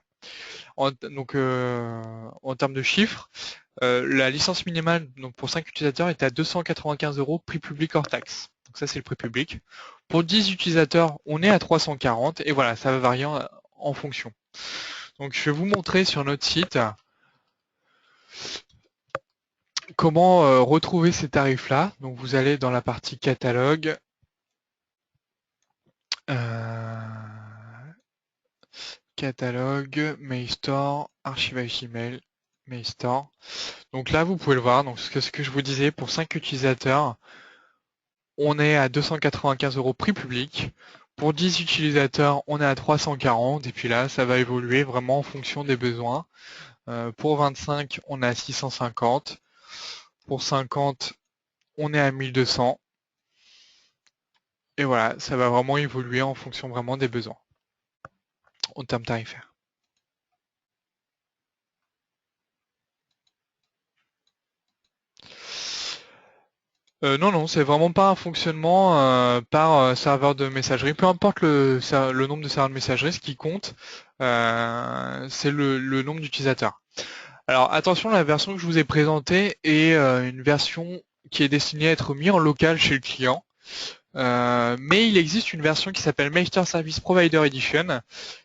En termes de chiffres, la licence minimale donc pour 5 utilisateurs est à 295 € prix public hors taxe. Donc ça c'est le prix public. Pour 10 utilisateurs, on est à 340 et voilà, ça va varier en fonction. Donc je vais vous montrer sur notre site comment retrouver ces tarifs-là. Donc vous allez dans la partie catalogue. Catalogue, Mailstore, archivage email, Mailstore. Donc là, vous pouvez le voir. Donc ce que je vous disais, pour 5 utilisateurs, on est à 295 € prix public. Pour 10 utilisateurs, on est à 340. Et puis là, ça va évoluer vraiment en fonction des besoins. Pour 25, on est à 650. Pour 50, on est à 1200. Et voilà, ça va vraiment évoluer en fonction vraiment des besoins en termes tarifaires. Non, non, c'est vraiment pas un fonctionnement par serveur de messagerie. Peu importe le nombre de serveurs de messagerie, ce qui compte, c'est le nombre d'utilisateurs. Alors attention, la version que je vous ai présentée est une version qui est destinée à être mise en local chez le client. Mais il existe une version qui s'appelle Mailstore Service Provider Edition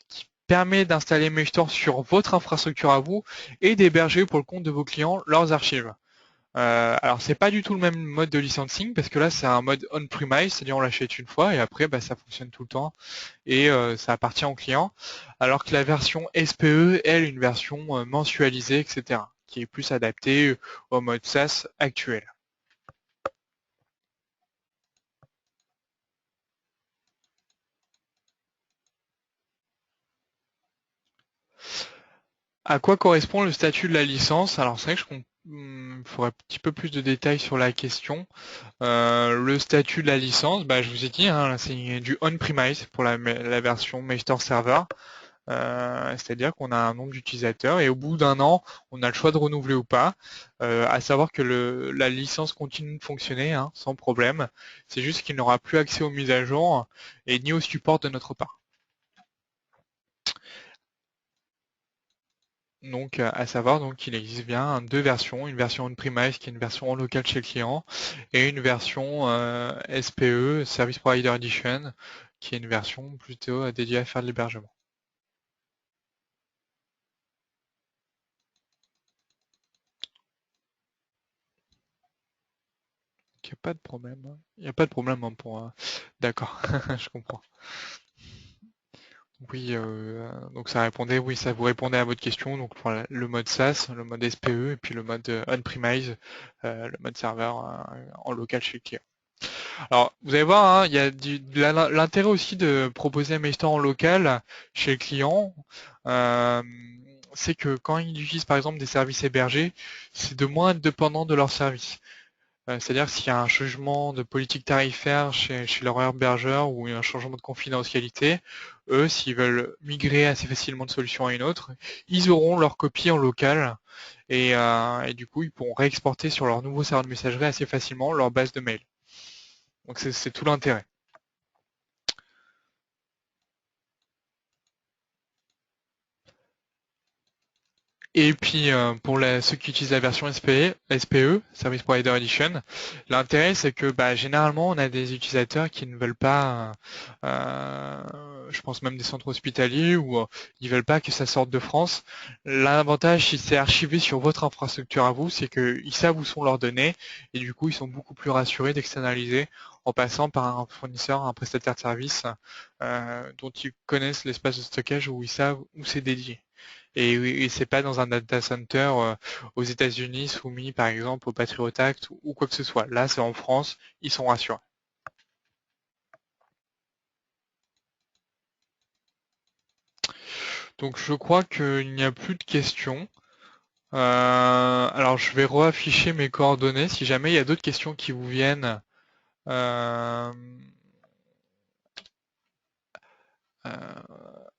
qui permet d'installer Mailstore sur votre infrastructure à vous et d'héberger pour le compte de vos clients leurs archives. Alors c'est pas du tout le même mode de licensing parce que là c'est un mode on-premise, c'est-à-dire on l'achète une fois et après ça fonctionne tout le temps et ça appartient au client. Alors que la version SPE, elle, une version mensualisée, etc., qui est plus adaptée au mode SaaS actuel. À quoi correspond le statut de la licence? Alors c'est vrai que il faudrait un petit peu plus de détails sur la question. Le statut de la licence, je vous ai dit, hein, c'est du on-premise pour la version Mailstore Server. C'est-à-dire qu'on a un nombre d'utilisateurs et au bout d'un an, on a le choix de renouveler ou pas. À savoir que la licence continue de fonctionner hein, sans problème. C'est juste qu'il n'aura plus accès aux mises à jour et ni au support de notre part. Donc, à savoir donc qu'il existe bien deux versions, une version on-premise qui est une version en local chez le client et une version SPE, Service Provider Edition, qui est une version plutôt dédiée à faire de l'hébergement. Il n'y a pas de problème. Il n'y a pas de problème hein, pour. D'accord, je comprends. Oui, donc ça répondait, oui, ça vous répondait à votre question. Donc voilà, le mode SaaS, le mode SPE et puis le mode on-premise, le mode serveur en local chez le client. Alors, vous allez voir, hein, il y a l'intérêt aussi de proposer un Mailstore en local chez le client. euh, c'est que quand ils utilisent par exemple des services hébergés, c'est de moins être dépendant de leurs services. C'est-à-dire s'il y a un changement de politique tarifaire chez leur hébergeur ou un changement de confidentialité, eux, s'ils veulent migrer assez facilement de solution à une autre, ils auront leur copie en local et du coup, ils pourront réexporter sur leur nouveau serveur de messagerie assez facilement leur base de mail. Donc c'est tout l'intérêt. Et puis pour ceux qui utilisent la version SPE, Service Provider Edition, l'intérêt c'est que bah, généralement on a des utilisateurs qui ne veulent pas, je pense même des centres hospitaliers ou ils veulent pas que ça sorte de France. L'avantage si c'est archivé sur votre infrastructure à vous, c'est qu'ils savent où sont leurs données et du coup ils sont beaucoup plus rassurés d'externaliser en passant par un fournisseur, un prestataire de service dont ils connaissent l'espace de stockage où ils savent où c'est dédié. Et c'est pas dans un data center aux États-Unis soumis par exemple au Patriot Act ou quoi que ce soit. Là, c'est en France, ils sont rassurés. Donc je crois qu'il n'y a plus de questions. Alors je vais reafficher mes coordonnées si jamais il y a d'autres questions qui vous viennent. Euh,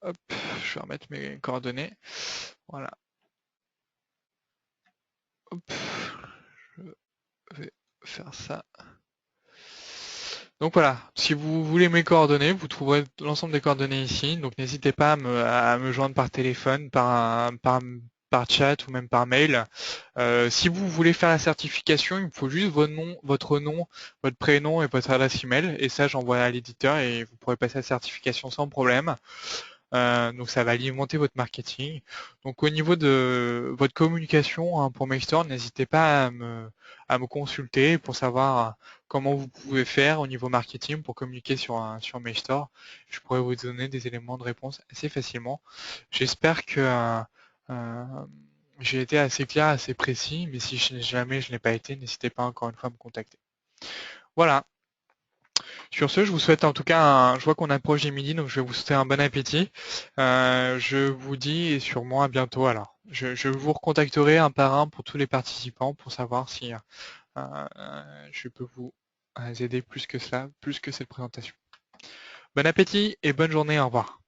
hop, je vais remettre mes coordonnées. Voilà. Hop, je vais faire ça. Donc voilà, si vous voulez mes coordonnées, vous trouverez l'ensemble des coordonnées ici. Donc n'hésitez pas à me joindre par téléphone, par chat ou même par mail. Si vous voulez faire la certification, il me faut juste votre nom, votre prénom et votre adresse email. Et ça, j'envoie à l'éditeur et vous pourrez passer la certification sans problème. Donc ça va alimenter votre marketing. Donc au niveau de votre communication hein, pour Maxstore, n'hésitez pas à me consulter pour savoir comment vous pouvez faire au niveau marketing pour communiquer sur Maxstore. Je pourrais vous donner des éléments de réponse assez facilement. J'espère que euh, j'ai été assez clair, assez précis, mais si jamais je n'ai pas été, n'hésitez pas encore une fois à me contacter. Voilà. Sur ce, je vous souhaite en tout cas, je vois qu'on approche des midi, donc je vais vous souhaiter un bon appétit. Je vous dis et sûrement à bientôt alors. Je vous recontacterai un par un pour tous les participants pour savoir si je peux vous aider plus que cela, plus que cette présentation. Bon appétit et bonne journée, au revoir.